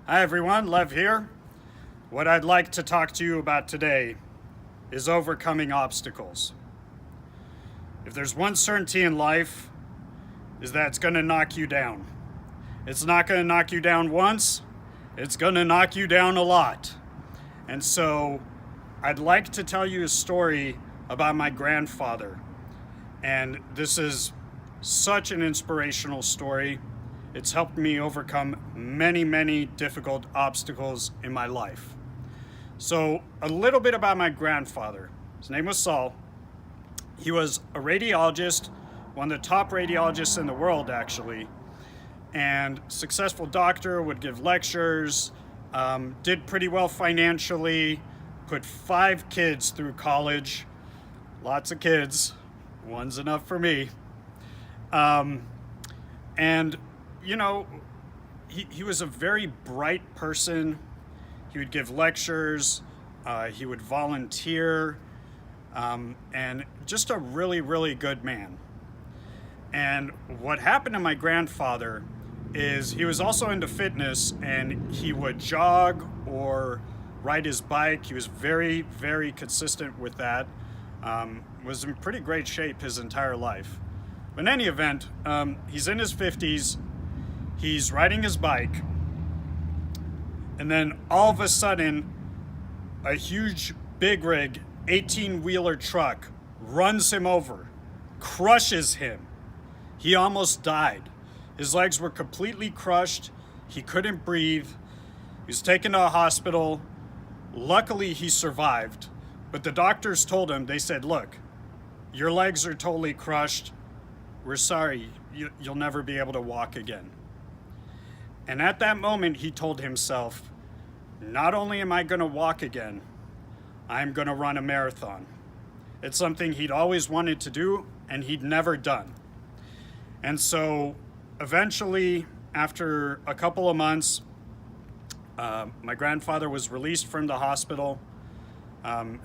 Hi everyone, Lev here. What I'd like to talk to you about today is overcoming obstacles. If there's one certainty in life, is that it's going to knock you down. It's not going to knock you down once, it's going to knock you down a lot. And so I'd like to tell you a story about my grandfather. And this is such an inspirational story. It's helped me overcome many difficult obstacles in my life. So a little bit about my grandfather. His name was Saul. He was a radiologist, one of the top radiologists in the world actually, and successful doctor, would give lectures, did pretty well financially, put 5 kids through college. Lots of kids, one's enough for me. And you know, he was a very bright person. He would give lectures, he would volunteer, and just a really good man. And what happened to my grandfather is he was also into fitness, and he would jog or ride his bike. He was very consistent with that. Was in pretty great shape his entire life. But in any event, he's in his 50s. He's riding his bike, and then all of a sudden, a huge big rig 18-wheeler truck runs him over, crushes him. He almost died. His legs were completely crushed. He couldn't breathe. He was taken to a hospital. Luckily, he survived, but the doctors told him, they said, look, your legs are totally crushed. We're sorry, you'll never be able to walk again. And at that moment, he told himself, not only am I going to walk again, I'm going to run a marathon. It's something he'd always wanted to do, and he'd never done. And so eventually, after a couple of months, my grandfather was released from the hospital.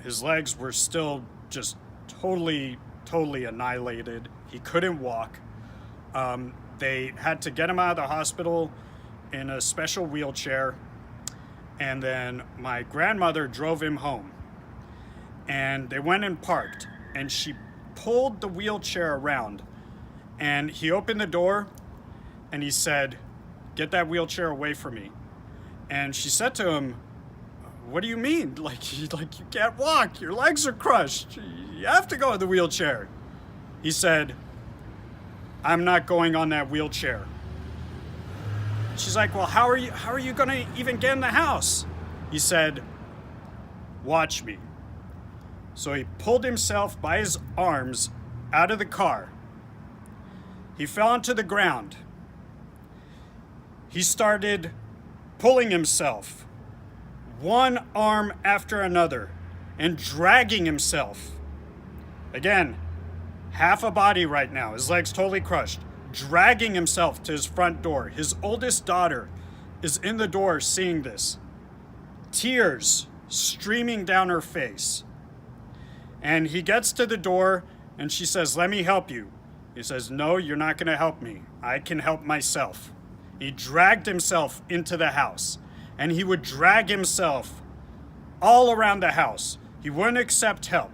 His legs were still just totally annihilated. He couldn't walk. They had to get him out of the hospital in a special wheelchair, and then my grandmother drove him home, and they went and parked, and she pulled the wheelchair around, and he opened the door and he said, get that wheelchair away from me. And she said to him, what do you mean? Like you can't walk, your legs are crushed, you have to go in the wheelchair. He said, I'm not going on that wheelchair. She's like, well, how are you going to even get in the house? He said, watch me. So he pulled himself by his arms out of the car. He fell onto the ground. He started pulling himself, one arm after another, and dragging himself. Again, half a body right now, his legs totally crushed, dragging himself to his front door. His oldest daughter is in the door seeing this, tears streaming down her face. And he gets to the door and she says, let me help you. He says, no, you're not going to help me. I can help myself. He dragged himself into the house, and he would drag himself all around the house. He wouldn't accept help.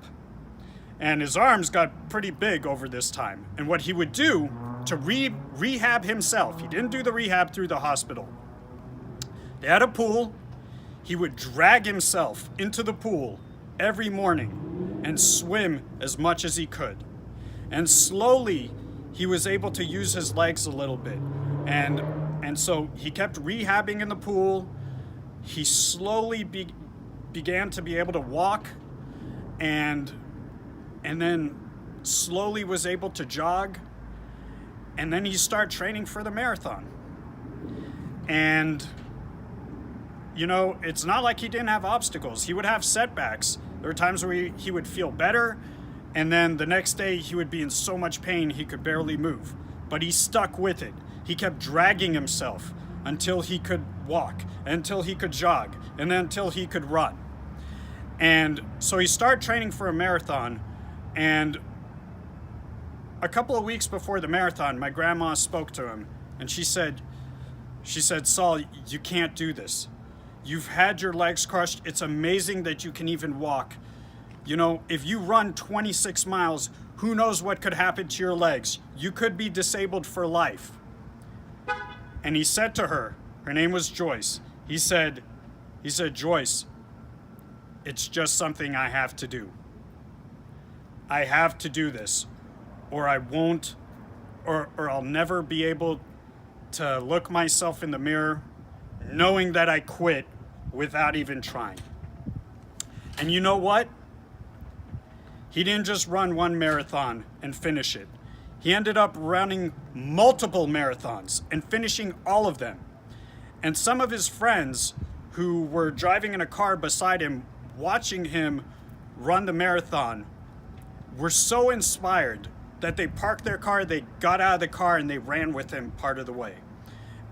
And his arms got pretty big over this time. And what he would do to rehab himself, he didn't do the rehab through the hospital. They had a pool. He would drag himself into the pool every morning and swim as much as he could. And slowly, he was able to use his legs a little bit. And so he kept rehabbing in the pool. He slowly began to be able to walk, and then slowly was able to jog. And then he started training for the marathon. And, you know, it's not like he didn't have obstacles. He would have setbacks. There were times where he would feel better, and then the next day he would be in so much pain he could barely move. But he stuck with it. He kept dragging himself until he could walk, until he could jog, and then until he could run. And so he started training for a marathon, and a couple of weeks before the marathon, my grandma spoke to him, and she said, She said, Saul, you can't do this. You've had your legs crushed. It's amazing that you can even walk. You know, if you run 26 miles, who knows what could happen to your legs? You could be disabled for life. And he said to her name was Joyce. He said, Joyce, it's just something I have to do. I have to do this, or I won't, or I'll never be able to look myself in the mirror knowing that I quit without even trying. And you know what? He didn't just run one marathon and finish it. He ended up running multiple marathons and finishing all of them. And some of his friends who were driving in a car beside him, watching him run the marathon, were so inspired that they parked their car, they got out of the car, and they ran with him part of the way.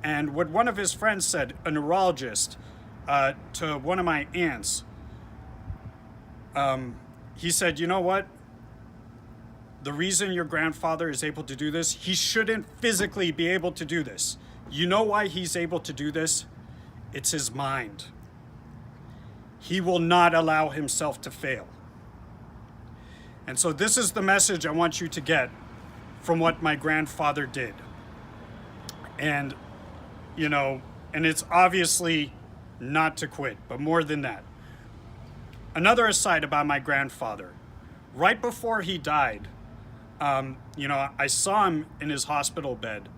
And what one of his friends said, a neurologist, to one of my aunts, he said, you know what? The reason your grandfather is able to do this, he shouldn't physically be able to do this. You know why he's able to do this? It's his mind. He will not allow himself to fail. And so this is the message I want you to get from what my grandfather did. And, you know, and it's obviously not to quit, but more than that. Another aside about my grandfather. Right before he died, you know, I saw him in his hospital bed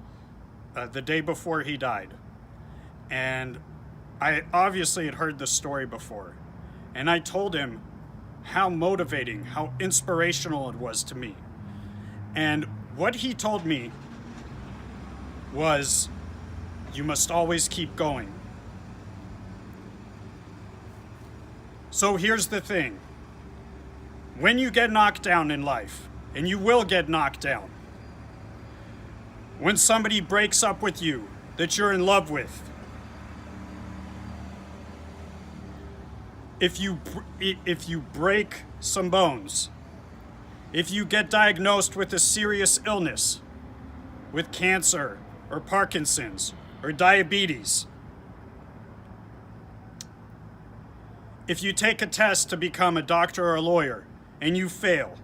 the day before he died. And I obviously had heard the story before. And I told him how motivating, how inspirational it was to me. And what he told me was, you must always keep going. So here's the thing. When you get knocked down in life, and you will get knocked down, when somebody breaks up with you that you're in love with, if you break some bones, if you get diagnosed with a serious illness, with cancer or Parkinson's or diabetes, if you take a test to become a doctor or a lawyer and you fail,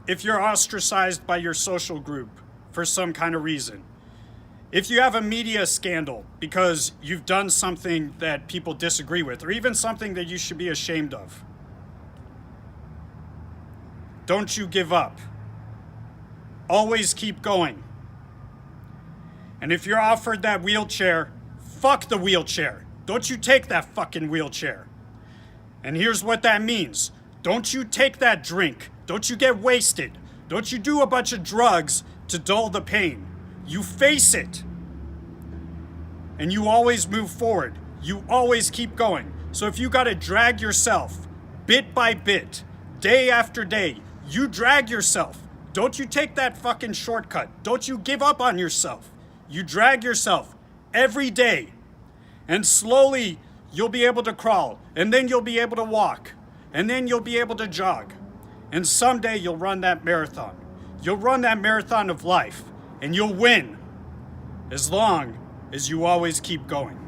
if you're ostracized by your social group for some kind of reason, if you have a media scandal because you've done something that people disagree with, or even something that you should be ashamed of, don't you give up. Always keep going. And if you're offered that wheelchair, fuck the wheelchair. Don't you take that fucking wheelchair. And here's what that means. Don't you take that drink. Don't you get wasted. Don't you do a bunch of drugs to dull the pain. You face it. And you always move forward. You always keep going. So if you gotta drag yourself bit by bit, day after day, you drag yourself. Don't you take that fucking shortcut. Don't you give up on yourself. You drag yourself every day. And slowly you'll be able to crawl. And then you'll be able to walk. And then you'll be able to jog. And someday you'll run that marathon. You'll run that marathon of life. And you'll win. As long as you always keep going.